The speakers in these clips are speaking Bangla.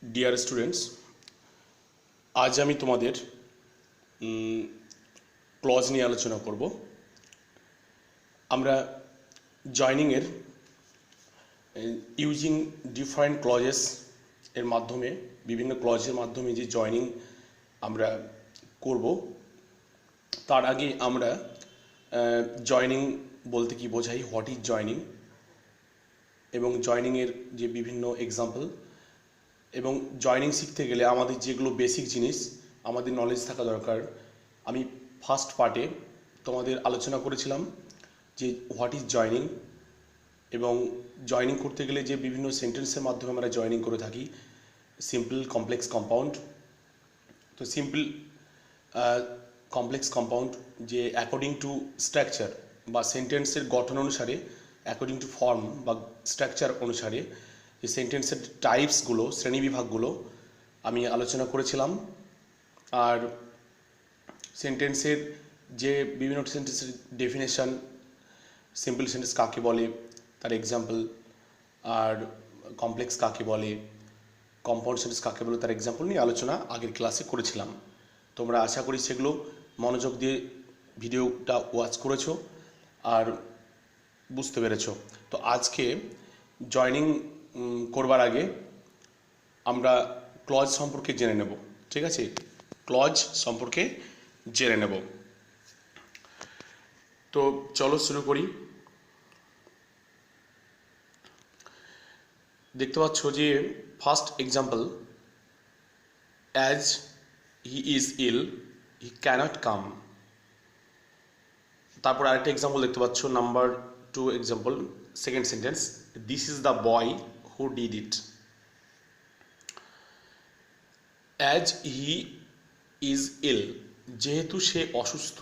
डियर स्टूडेंट्स आज आमी तुम्हादेर क्लज निये आलोचना करब। आमरा जयनिंग एर यूजिंग डिफारेंट क्लजेस एर माध्यमे विभिन्न क्लजेर माध्यमे जे जयनिंग आमरा करब तार आगे आमरा जयनिंग बोलते कि बोझाई व्हाट इज जयनिंग एवं जयनिंग एर जे विभिन्न एग्जाम्पल এবং জয়নিং শিখতে গেলে আমাদের যেগুলো বেসিক জিনিস আমাদের নলেজ থাকা দরকার। আমি ফার্স্ট পার্টে তোমাদের আলোচনা করেছিলাম যে হোয়াট ইজ জয়নিং এবং জয়নিং করতে গেলে যে বিভিন্ন সেন্টেন্সের মাধ্যমে আমরা জয়নিং করে থাকি, সিম্পল, কমপ্লেক্স, কম্পাউন্ড। তো সিম্পল কমপ্লেক্স কম্পাউন্ড যে অ্যাকর্ডিং টু স্ট্রাকচার বা সেন্টেন্সের গঠন অনুসারে অ্যাকর্ডিং টু ফর্ম বা স্ট্রাকচার অনুসারে যে সেন্টেন্সের টাইপসগুলো শ্রেণীবিভাগগুলো আমি আলোচনা করেছিলাম। আর সেন্টেন্সের যে বিভিন্ন সেন্টেন্সের ডেফিনেশন, সিম্পল সেন্টেন্স কাকে বলে তার এক্সাম্পল, আর কমপ্লেক্স কাকে বলে, কম্পাউন্ড সেন্টেন্স কাকে বলে তার এক্সাম্পল নিয়ে আলোচনা আগের ক্লাসে করেছিলাম। তোমরা আশা করি সেগুলো মনোযোগ দিয়ে ভিডিওটা ওয়াচ করেছো আর বুঝতে পেরেছো। তো আজকে জয়নিং করবার আগে আমরা ক্লজ সম্পর্কে জেনে নেব। ঠিক আছে, ক্লজ সম্পর্কে জেনে নেব। তো চলো শুরু করি। দেখতে পাচ্ছ যে first example, as he is ill he cannot come. তারপর আরেকটা এক্সাম্পল দেখতে পাচ্ছ, number 2 example, second sentence, this is the boy who did it. As he is ill, যেহেতু সে অসুস্থ,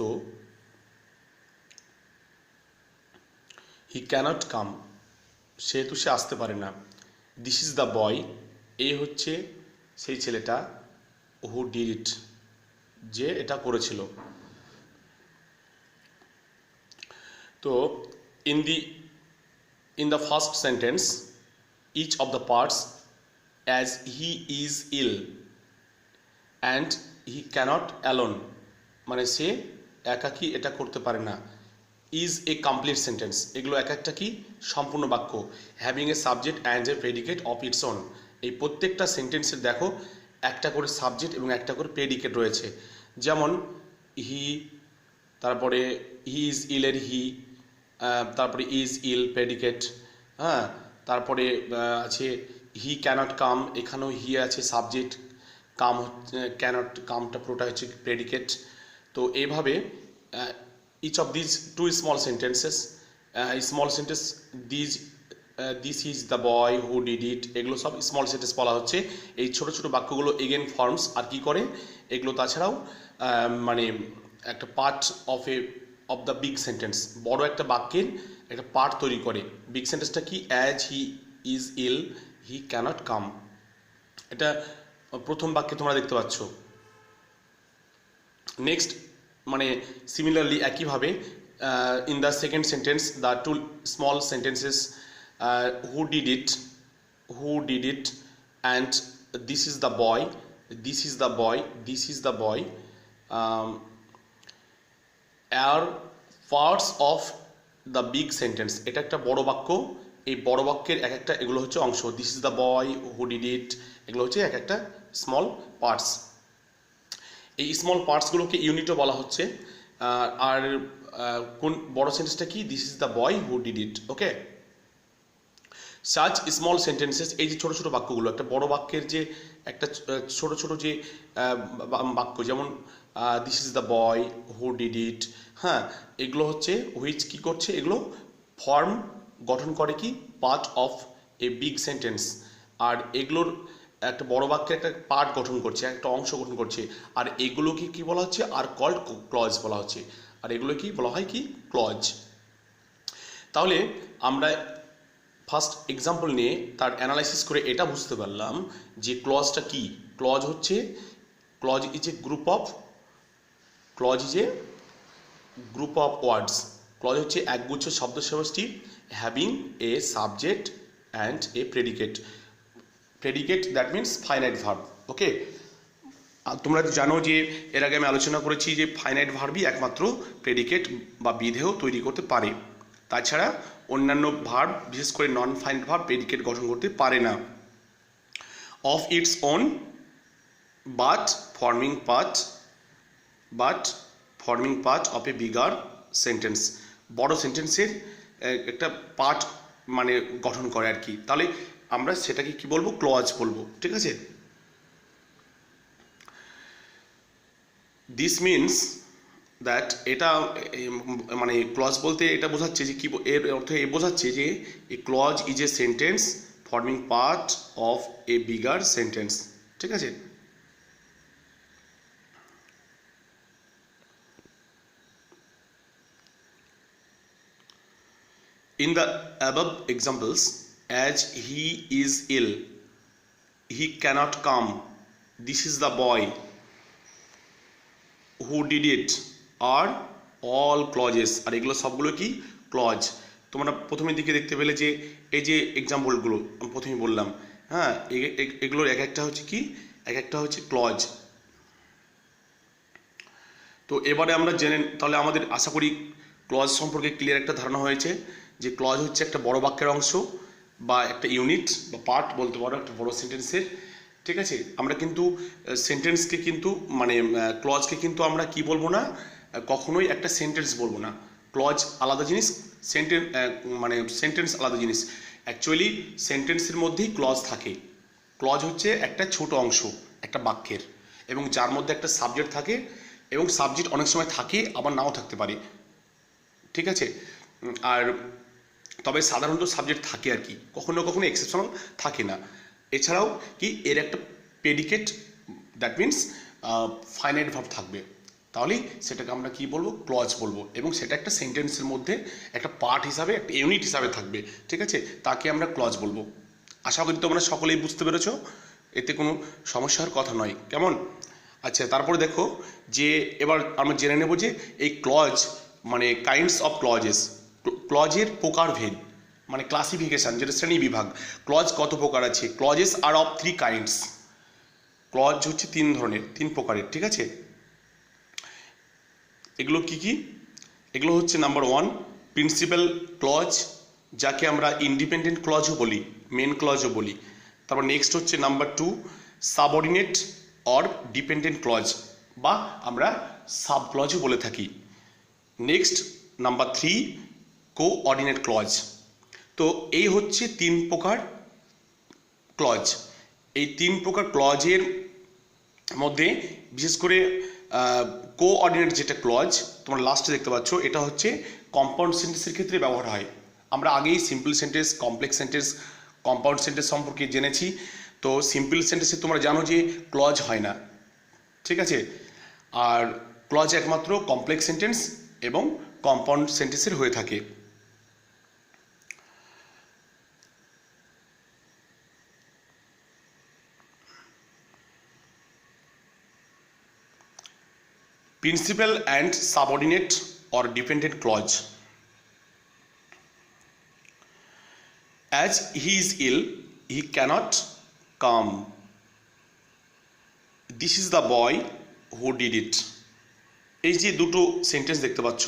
he cannot come, সেহেতু সে আসতে পারে না। this is the boy, এ হচ্ছে সেই ছেলেটা, who did it, যে এটা করেছিল। তো in the first sentence, each of the parts, as he is ill and he cannot alone, মানে সে একাকী এটা করতে পারে না। is a complete sentence, এগুলো এক একটা কি সম্পূর্ণ বাক্য, having a subject and a predicate of its own। এই প্রত্যেকটা সেন্টেন্সের দেখো একটা করে সাবজেক্ট এবং একটা করে প্রেডিকেট রয়েছে। যেমন হি, তারপরে হি ইজ ইল এর হি, তারপরে ইজ ইল প্রেডিকেট, হ্যাঁ, তারপরে আছে হি ক্যানট কাম, এখানেও হি আছে সাবজেক্ট, কাম ক্যানট কামটা পুরোটা হচ্ছে প্রেডিকেট। তো এইভাবে each of this two small sentences, small sentence this is the boy who did it, এগুলো সব স্মল সেন্টেন্স বলা হচ্ছে। এই ছোট ছোট বাক্যগুলো এগেন ফর্মস আর কি করে এগুলো, তাছাড়াও মানে একটা part of the big sentence, বড় একটা বাক্যের একটা পার্ট তৈরি করে। বিগ সেন্টেন্সটা কি, as he is ill he cannot come, এটা প্রথম বাক্যে তোমরা দেখতে পাচ্ছ। নেক্সট মানে সিমিলারলি একইভাবে in the second sentence the two small sentences, who did it and this is the boy, this is the boy, this is the boy are parts of the big sentence. এটা একটা বড় বাক্য, এই বড় বাক্যের এক একটা এগুলো হচ্ছে অংশ। This is the boy who did it, এগুলো হচ্ছে এক একটা স্মল পার্টস। এই স্মল পার্টসগুলোকে ইউনিটও বলা হচ্ছে। আর কোন বড় সেন্টেন্সটা কি, this is the boy who did it. Okay, such small sentences, এই যে ছোট ছোট বাক্যগুলো, একটা বড় বাক্যের যে একটা ছোট ছোট যে বাক্য, যেমন this is the boy who did ইট, হ্যাঁ, এগুলো হচ্ছে হুইচ কি করছে, এগুলো ফর্ম গঠন করে কি part of a big sentence. আর এগুলোর একটা বড় বাক্যের একটা পার্ট গঠন করছে, একটা অংশ গঠন করছে। আর এগুলোকে কি বলা হচ্ছে, আর কল্ড ক্লজ বলা হচ্ছে। আর এগুলো কি বলা হয়, কি ক্লজ। তাহলে আমরা ফার্স্ট এক্সাম্পল নিয়ে তার অ্যানালাইসিস করে এটা বুঝতে পারলাম যে ক্লজটা কি। ক্লজ হচ্ছে, clause is a group of words. Clause হচ্ছে একগুচ্ছ শব্দ সমষ্টি having a subject and a predicate. Predicate that means finite verb. Okay, তোমরা জানো যে এর আগে আমি আলোচনা করেছি যে ফাইনাইট ভার্বই একমাত্র প্রেডিকেট বা বিধেয় তৈরি করতে পারে, তাছাড়া অন্যান্য ভার্ব বিশেষ করে নন ফাইনাইট ভার্ব প্রেডিকেট গঠন করতে পারে না। Of its own but forming part of a bigger sentence, বড় সেন্টেন্সের একটা পার্ট মানে গঠন করে আর কি। তাহলে আমরা সেটাকে কি বলবো? ক্লজ বলবো, ঠিক আছে। দিস মিনস দ্যাট, এটা মানে ক্লজ বলতে এটা বোঝাচ্ছে যে কি, এর অর্থ এ বোঝাচ্ছে যে a clause is a sentence forming part of a bigger sentence, ঠিক আছে। In the above examples, as he is ill, he cannot come, this is the boy, who did it, are all clauses। আর এগুলো সবগুলো কি? ক্লজ। তোমরা প্রথমের দিকে দেখতে পেলে যে এই যে এক্সাম্পলগুলো আমি প্রথমেই বললাম, হ্যাঁ, এগুলোর এক একটা হচ্ছে কি, এক একটা হচ্ছে ক্লজ। তো এবারে আমরা জেনে, তাহলে আমাদের আশা করি ক্লজ সম্পর্কে ক্লিয়ার একটা ধারণা হয়েছে যে ক্লজ হচ্ছে একটা বড় বাক্যের অংশ বা একটা ইউনিট বা পার্ট বলতে পারো একটা বড় সেন্টেন্সের, ঠিক আছে। আমরা কিন্তু সেন্টেন্সকে কিন্তু মানে ক্লজকে কিন্তু আমরা কি বলবো না, কখনোই একটা সেন্টেন্স বলবো না। ক্লজ আলাদা জিনিস, মানে সেন্টেন্স আলাদা জিনিস। অ্যাকচুয়ালি সেন্টেন্সের মধ্যেই ক্লজ থাকে। ক্লজ হচ্ছে একটা ছোট অংশ একটা বাক্যের, এবং যার মধ্যে একটা সাবজেক্ট থাকে, এবং সাবজেক্ট অনেক সময় থাকে আবার নাও থাকতে পারে, ঠিক আছে। আর তবে সাধারণত সাবজেক্ট থাকে আর কি, কখনো কখনো এক্সেপশনাল থাকে না। এছাড়াও কি এর একটা predicate that means finite verb থাকবে, তাহলেই সেটাকে আমরা কি বলবো? ক্লজ বলবো, এবং সেটা একটা সেন্টেন্সের মধ্যে একটা পার্ট হিসাবে, একটা ইউনিট হিসাবে থাকবে, ঠিক আছে, তাকে আমরা ক্লজ বলবো। আশা করি তোমরা সকলেই বুঝতে পেরেছো, এতে কোনো সমস্যার কথা নয়, কেমন? আচ্ছা, তারপরে দেখো যে এবার আমরা জেনে নেব যে এই ক্লজ মানে কাইন্ডস অফ ক্লজেস, ক্লজের প্রকারভেদ মানে ক্লাসিফিকেশন, যেটা শ্রেণী বিভাগ। ক্লজ কত প্রকার আছে? Clauses are of 3 kinds. Clause হচ্ছে 3 ধরনের, 3 প্রকারের, ঠিক আছে। এগুলো কি কি? এগুলো হচ্ছে নাম্বার 1 প্রিন্সিপাল ক্লজ, যাকে আমরা ইন্ডিপেন্ডেন্ট ক্লজও বলি, মেন ক্লজও বলি। তারপর নেক্সট হচ্ছে number 2 subordinate or dependent clause, বা আমরা সাব ক্লজও বলে থাকি। Next number 3 coordinate clause. তো এই হচ্ছে 3 প্রকার ক্লজ। এই 3 প্রকার ক্লজের মধ্যে বিশেষ করে কোঅর্ডিনেট যেটা ক্লজ তোমরা লাস্টে দেখতে পাচ্ছ, এটা হচ্ছে কম্পাউন্ড সেন্টেন্সের ক্ষেত্রে ব্যবহার হয়। আমরা আগেই simple sentence, complex sentence, compound sentence সম্পর্কে জেনেছি। তো সিম্পল সেন্টেন্সে তোমরা জানো যে ক্লজ হয় না, ঠিক আছে। আর ক্লজ একমাত্র কমপ্লেক্স সেন্টেন্স এবং কম্পাউন্ড সেন্টেন্সের হয়ে থাকে। Principal and subordinate or dependent clause. As he is ill, he cannot come, this is the boy who did it। এই যে দুটো সেন্টেন্স দেখতে পাচ্ছ,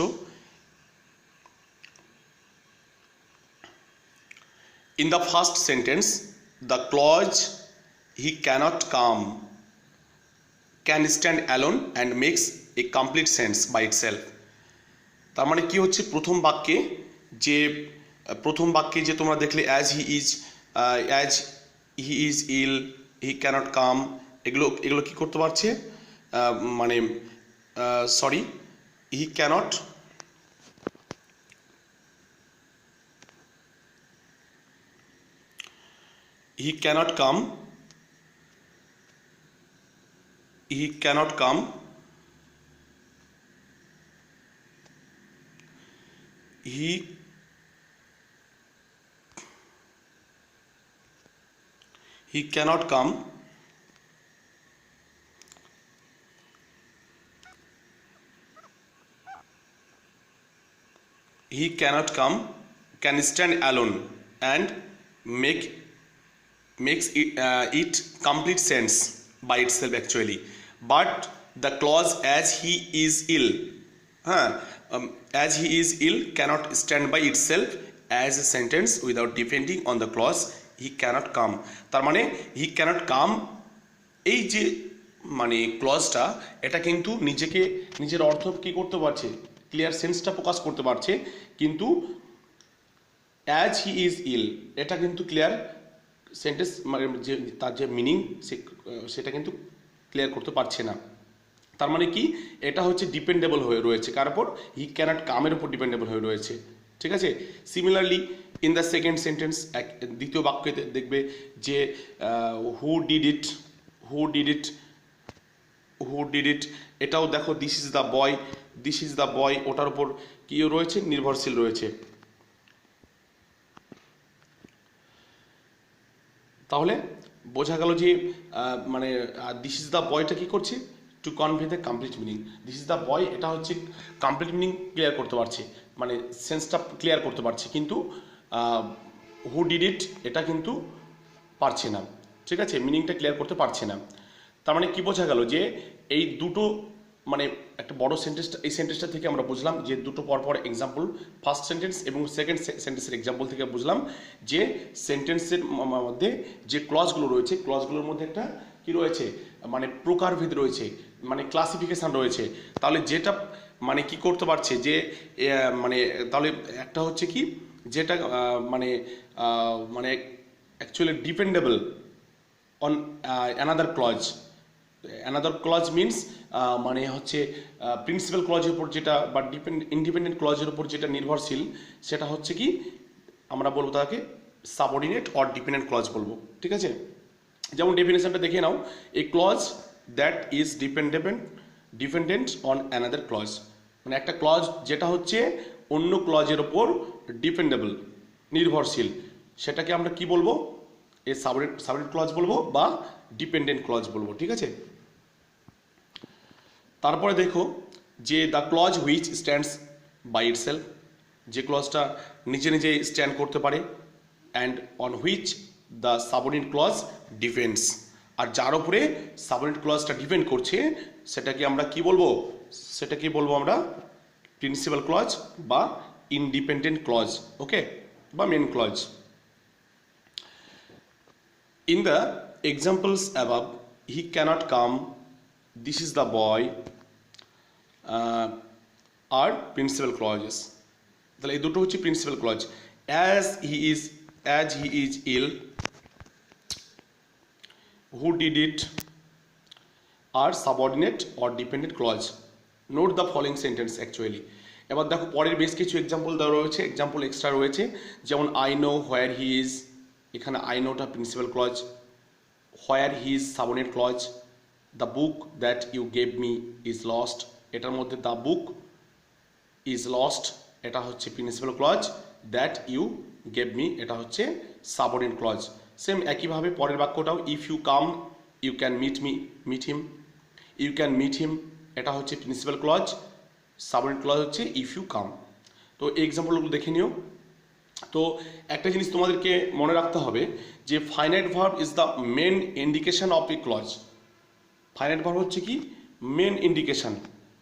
in the first sentence the clause he cannot come can stand alone and makes a complete sense by itself। তার মানে কি হচ্ছে, প্রথম বাক্যে যে তোমরা দেখলে as he is ill, he cannot come, এগুলো কি করতে পারছে, মানে sorry he cannot come, he cannot come, he cannot come, he cannot come, can stand alone and make makes it complete sense by itself actually, but the clause as he is ill, as he is ill cannot stand by itself as a sentence without depending on the clause he cannot come. তার মানে he cannot come, এই যে মানে ক্লজটা, এটা কিন্তু নিজের অর্থ কি করতে পারছে, ক্লিয়ার সেন্সটা প্রকাশ করতে পারছে, কিন্তু অ্যাজ হি ইজ ইল এটা কিন্তু ক্লিয়ার সেন্টেন্স মানে যে তার যে মিনিং সেটা কিন্তু ক্লিয়ার করতে পারছে না। তার মানে কি, এটা হচ্ছে ডিপেন্ডেবল হয়ে রয়েছে কার উপর, হি ক্যানট কামের উপর ডিপেন্ডেবল হয়ে রয়েছে। ঠিক আছে, similarly in the second sentence, দ্বিতীয় বাক্যে দেখবে যে হু did it, who did it, who did ইট, এটাও দেখো this is the boy, this is the বয়, ওটার উপর কি রয়েছে, নির্ভরশীল রয়েছে। তাহলে বোঝা গেল যে মানে দিস ইজ দ্য বয়টা কি করছে, to convey the complete meaning. This is the বয় এটা হচ্ছে কমপ্লিট মিনিং ক্লিয়ার করতে পারছে, মানে সেন্সটা ক্লিয়ার করতে পারছে, কিন্তু হু ডিড ইট এটা কিন্তু পারছে না। ঠিক আছে, মিনিংটা ক্লিয়ার করতে পারছে না। তার মানে কি বোঝা গেল যে এই দুটো মানে একটা বড় সেন্টেন্সটা, এই সেন্টেন্সটা থেকে আমরা বুঝলাম যে দুটো পরপর এক্সাম্পল, ফার্স্ট সেন্টেন্স এবং সেকেন্ড সেন্টেন্সের এক্সাম্পল থেকে বুঝলাম যে সেন্টেন্সের মধ্যে যে ক্লজগুলো রয়েছে, ক্লজগুলোর মধ্যে একটা কি রয়েছে, মানে প্রকারভেদ রয়েছে, মানে ক্লাসিফিকেশান রয়েছে। তাহলে যেটা মানে কি করতে পারছে যে মানে তাহলে একটা হচ্ছে কি যেটা মানে মানে actually dependable on another clause. Another clause means মানে হচ্ছে প্রিন্সিপাল ক্লজের উপর যেটা বা ইন্ডিপেন্ডেন্ট ক্লজের উপর যেটা নির্ভরশীল, সেটা হচ্ছে কি আমরা বলবো তাকে সাবঅর্ডিনেট অর ডিপেন্ডেন্ট ক্লজ বলবো। ঠিক আছে, যেমন ডেফিনেশনটা দেখে নাও, a clause that is dependent on another clause, মানে একটা ক্লজ যেটা হচ্ছে অন্য ক্লজের ওপর ডিপেন্ডেবল, নির্ভরশীল, সেটাকে আমরা কি বলবো, এ সাবঅর্ডিনেট ক্লজ বলবো বা ডিপেন্ডেন্ট ক্লজ বলবো। ঠিক আছে, তারপরে দেখো যে the clause which stands by itself, যে ক্লজটা নিজে স্ট্যান্ড করতে পারে, and on which the subordinate clause depends, আর যার উপরে সাবঅর্ডিনেট ক্লজটা ডিপেন্ড করছে সেটাকে আমরা কি বলবো, সেটাকে বলবো আমরা প্রিন্সিপাল ক্লজ বা ইন্ডিপেন্ডেন্ট ক্লজ, ওকে, বা main clause. In the examples above, he cannot come, this is the boy, are principal clauses. তাহলে এই দুটো হচ্ছে principal clause. as he is ill, who did it are subordinate or dependent clause. Note the following sentence actually. এবার দেখো পরের বেশ কিছু এক্সাম্পল দেওয়া রয়েছে, এক্সাম্পল এক্সট্রা রয়েছে, যেমন I know where he is, এখানে আই নোটা principal clause, where he is subordinate clause, the book that you gave me is lost, এটার মধ্যে দ্য বুক ইজ লস্ট এটা হচ্ছে principal clause, that you gave me এটা হচ্ছে সাবঅর্ডিনেট ক্লজ। সেম একইভাবে পরের বাক্যটাও, if you come you can meet him, you can meet him এটা হচ্ছে প্রিন্সিপাল ক্লজ, সাবঅর্ডিনেট ক্লজ হচ্ছে ইফ ইউ কাম। তো এই এক্সাম্পলগুলো দেখে নিও। তো একটা জিনিস তোমাদেরকে মনে রাখতে হবে যে finite verb is the main indication of a clause. Finite verb হচ্ছে কি মেন ইন্ডিকেশন,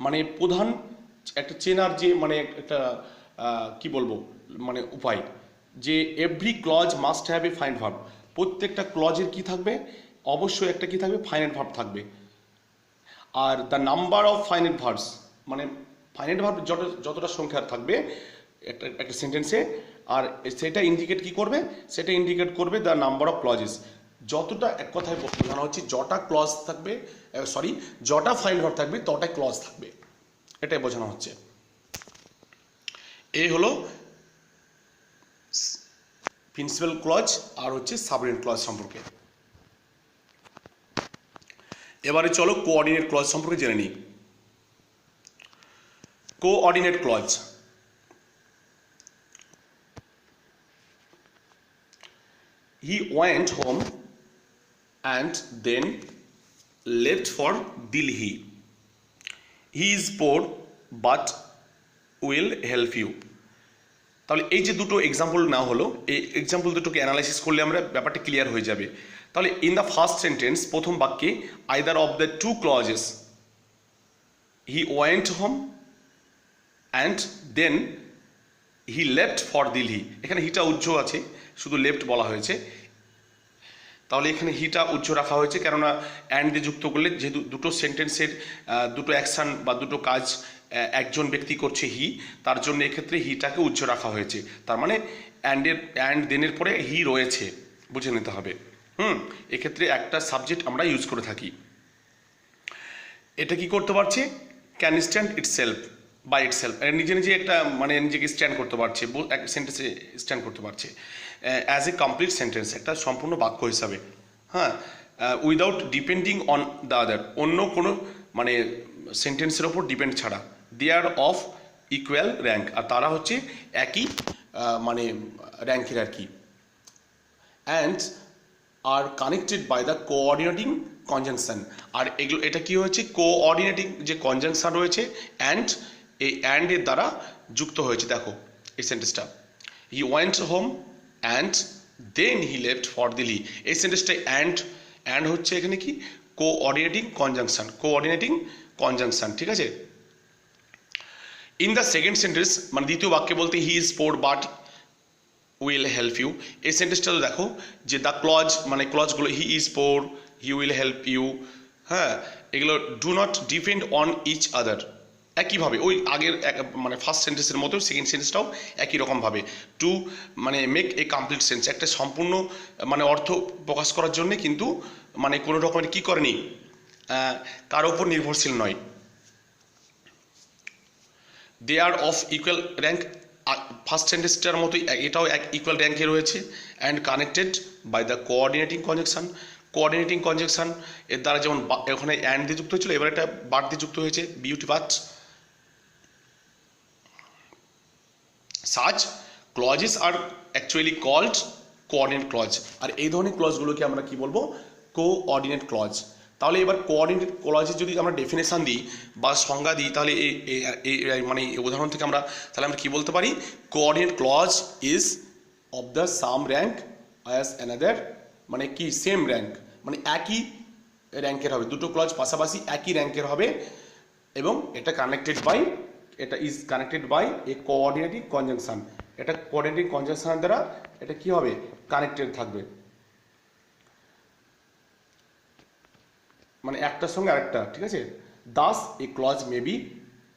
মানে প্রধান একটা চেনার যে মানে একটা কি বলবো মানে উপায়, যে every clause must have a finite verb, প্রত্যেকটা ক্লজের কি থাকবে, অবশ্যই একটা কি থাকবে, ফাইনাইট ভার্ব থাকবে। Are the number of finite verbs, মানে ফাইনাইট ভার্ব যতটা সংখ্যা থাকবে একটা সেন্টেন্সে, আর সেটা ইন্ডিকেট কি করবে, সেটা ইন্ডিকেট করবে দ্য নাম্বার অফ ক্লজেস, যতটা এক কথায় বোঝানো হচ্ছে যটা ক্লজ থাকবে, যটা ফাইনাইট ভার্ব থাকবে তটাই ক্লজ থাকবে, এটাই বোঝানো হচ্ছে। এই হলো প্রিন্সিপাল ক্লজ আর হচ্ছে সাবঅর্ডিনেট ক্লজ সম্পর্কে। এবারে চলো কোঅর্ডিনেট ক্লজ সম্পর্কে জেনে নিই। Coordinate clause, he went home and then left for Delhi. He is poor but will help you. তাহলে এই যে দুটো এক্সাম্পল না হলো, এই এক্সাম্পল দুটোকে অ্যানালাইসিস করলে আমরা ব্যাপারটা ক্লিয়ার হয়ে যাবে। তাহলে ইন দ্য ফার্স্ট সেন্টেন্স, প্রথম বাক্যে, either of the two clauses, he went home and then he left for Delhi. এখানে হিটা উজ্জ্ব আছে, শুধু লেফট বলা হয়েছে। তাহলে এখানে হিটা উজ্জ্ব রাখা হয়েছে, কেননা অ্যান্ড দিয়ে যুক্ত করলে যেহেতু দুটো সেন্টেন্সের দুটো অ্যাকশান বা দুটো কাজ একজন ব্যক্তি করছে হি, তার জন্য এক্ষেত্রে হিটাকে উজ্জ্ব রাখা হয়েছে। তার মানে অ্যান্ড দেনের পরে হি রয়েছে, বুঝে নিতে হবে। এক্ষেত্রে একটা সাবজেক্ট আমরা ইউজ করে থাকি। এটা কি করতে পারছে? Can stand itself, by itself, নিজে নিজে একটা মানে নিজেকে স্ট্যান্ড করতে পারছে, এক সেন্টেন্সে স্ট্যান্ড করতে পারছে অ্যাজ এ কমপ্লিট সেন্টেন্স, একটা সম্পূর্ণ বাক্য হিসাবে। হ্যাঁ, without depending on the other, অন্য কোনো মানে সেন্টেন্সের ওপর ডিপেন্ড ছাড়া। They are of equal rank, আর তারা হচ্ছে একই মানে র্যাঙ্কের আর কি। And are connected by the coordinating conjunction, আর এগুলো এটা কি হয়েছে? কোঅর্ডিনেটিং যে কনজাংশন রয়েছে অ্যান্ড, এই অ্যান্ডের দ্বারা যুক্ত হয়েছে। দেখো এই সেন্টেন্সটা, he went home and then he left for Delhi, এই সেন্টেন্সটা অ্যান্ড হচ্ছে এখানে কি? কোঅর্ডিনেটিং কনজাংশন, কোঅর্ডিনেটিং কনজাংশন, ঠিক আছে। ইন দ্য সেকেন্ড সেন্টেন্স, মানে দ্বিতীয় বাক্যে বলতে, he is poor but will help you, এই সেন্টেন্সটা তো দেখো যে দ্য ক্লজ, মানে ক্লজগুলো, he is poor, he will help you, হ্যাঁ, এগুলো do not depend on each other, একইভাবে ওই আগের মানে ফার্স্ট সেন্টেন্সের মতো সেকেন্ড সেন্টেন্সটাও একই রকমভাবে। টু মানে মেক এ কমপ্লিট সেন্স, একটা সম্পূর্ণ মানে অর্থ প্রকাশ করার জন্যে, কিন্তু মানে কোনো রকমের কী করেনি, কারো ওপর নির্ভরশীল নয়। They are of equal rank, first সেন্টেন্সটার মতোই এটাও এক ইকুয়াল র্যাঙ্কে রয়েছে। And connected by the coordinating conjunction, coordinating conjunction এর দ্বারা যেমন ওখানে অ্যান্ড দিয়ে যুক্ত হয়েছিল, এবার একটা বাট দিয়ে যুক্ত হয়েছে, beauty but. Such clauses are actually called coordinate clause, আর এই ধরনের ক্লজগুলোকে আমরা কি বলবো? Coordinate clause. তাহলে এবার কোঅর্ডিনেট ক্লজের যদি আমরা ডেফিনেশন দিই বা সংজ্ঞা দিই, তাহলে এই মানে উদাহরণ থেকে আমরা তাহলে আমরা কি বলতে পারি? Coordinate clause is of the same rank as another, মানে কি সেম র্যাঙ্ক, মানে একই র্যাঙ্কের হবে, দুটো ক্লজ পাশাপাশি একই র্যাঙ্কের হবে, এবং এটা কানেক্টেড বাই, এটা is connected by a coordinating conjunction, এটা কোঅর্ডিনেটিং কনজাংশনের দ্বারা এটা কি হবে? কানেক্টেড থাকবে, মানে একটার সঙ্গে আরেকটা, ঠিক আছে। Thus a clause may be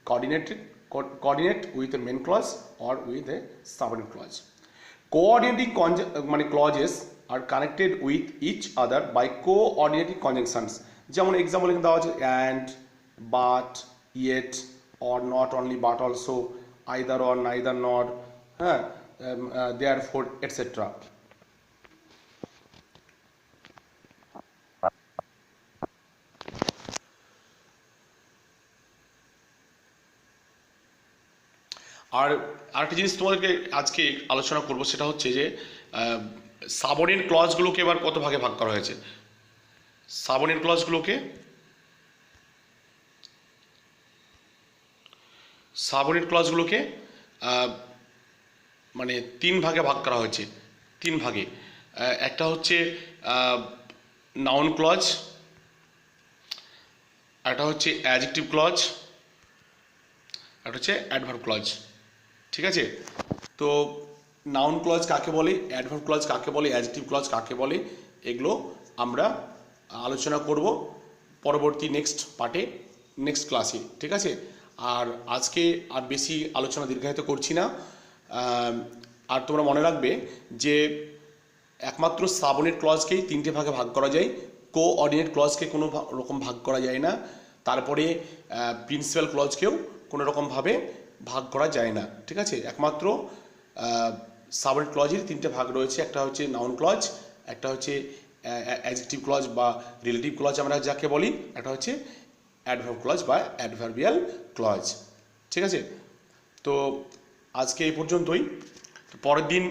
coordinate with a main clause or with a subordinate clause. Coordinating মানে clauses are connected with each other by coordinating conjunctions, যেমন এক্সাম্পল এখানে দেওয়া আছে and, but, yet, or not only but also, either or, neither nor, therefore, etc. আর আরেকটা জিনিস তোমাদেরকে আজকে আলোচনা করব, সেটা হচ্ছে যে সাবঅর্ডিনেট ক্লজগুলোকে এবার কত ভাগে ভাগ করা হয়েছে। সাবঅর্ডিনেট ক্লজগুলোকে মানে তিন ভাগে ভাগ করা হয়েছে, তিন ভাগে। একটা হচ্ছে নাউন ক্লজ, একটা হচ্ছে অ্যাডজেক্টিভ ক্লজ, একটা হচ্ছে অ্যাডভার্ব ক্লজ, ঠিক আছে। তো নাউন ক্লজ কাকে বলে, অ্যাডভার্ব ক্লজ কাকে বলে, অ্যাডজেক্টিভ ক্লজ কাকে বলে, এগুলো আমরা আলোচনা করব পরবর্তী নেক্সট পার্টে, নেক্সট ক্লাসে, ঠিক আছে। আর আজকে আর বেশি আলোচনা দীর্ঘায়িত করছি না। আর তোমরা মনে রাখবে যে একমাত্র সাবঅর্ডিনেট ক্লজকেই তিনটে ভাগে ভাগ করা যায়, কোঅর্ডিনেট ক্লজকে কোনো রকম ভাগ করা যায় না, তারপরে প্রিন্সিপাল ক্লজকেও কোনো রকমভাবে ভাগ করা যায় না, ঠিক আছে। একমাত্র সাবঅর্ডিনেট ক্লজের তিনটে ভাগ রয়েছে, একটা হচ্ছে নাউন ক্লজ, একটা হচ্ছে অ্যাডজেক্টিভ ক্লজ বা রিলেটিভ ক্লজ আমরা যাকে বলি, একটা হচ্ছে অ্যাডভার্ব ক্লজ বা অ্যাডভার্বিয়াল ক্লজ, ঠিক আছে। তো আজকে এই পর্যন্তই। তো পরের দিন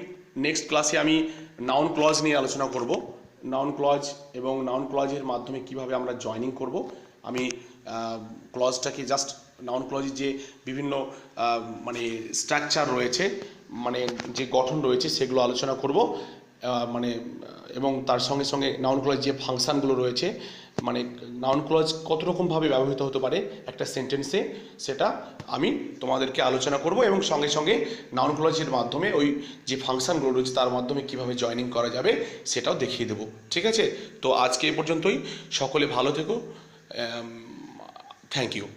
নেক্সট ক্লাসে আমি নাউন ক্লজ নিয়ে আলোচনা করব, নাউন ক্লজ এবং নাউন ক্লজের মাধ্যমে কিভাবে আমরা জয়নিং করব। আমি ক্লজটাকে জাস্ট নাউন ক্লজের যে বিভিন্ন মানে স্ট্রাকচার রয়েছে, মানে যে গঠন রয়েছে সেগুলো আলোচনা করব, মানে এবং তার সঙ্গে সঙ্গে নাউন ক্লজ যে ফাংশানগুলো রয়েছে, মানে নাউন ক্লজ কত রকমভাবে ব্যবহৃত হতে পারে একটা সেন্টেন্সে, সেটা আমি তোমাদেরকে আলোচনা করব এবং সঙ্গে সঙ্গে নাউন ক্লজের মাধ্যমে ওই যে ফাংশানগুলো রয়েছে তার মাধ্যমে কিভাবে জয়েনিং করা যাবে সেটাও দেখিয়ে দেবো। ঠিক আছে, তো আজকে এ পর্যন্তই। সকলে ভালো থেকো। Thank you.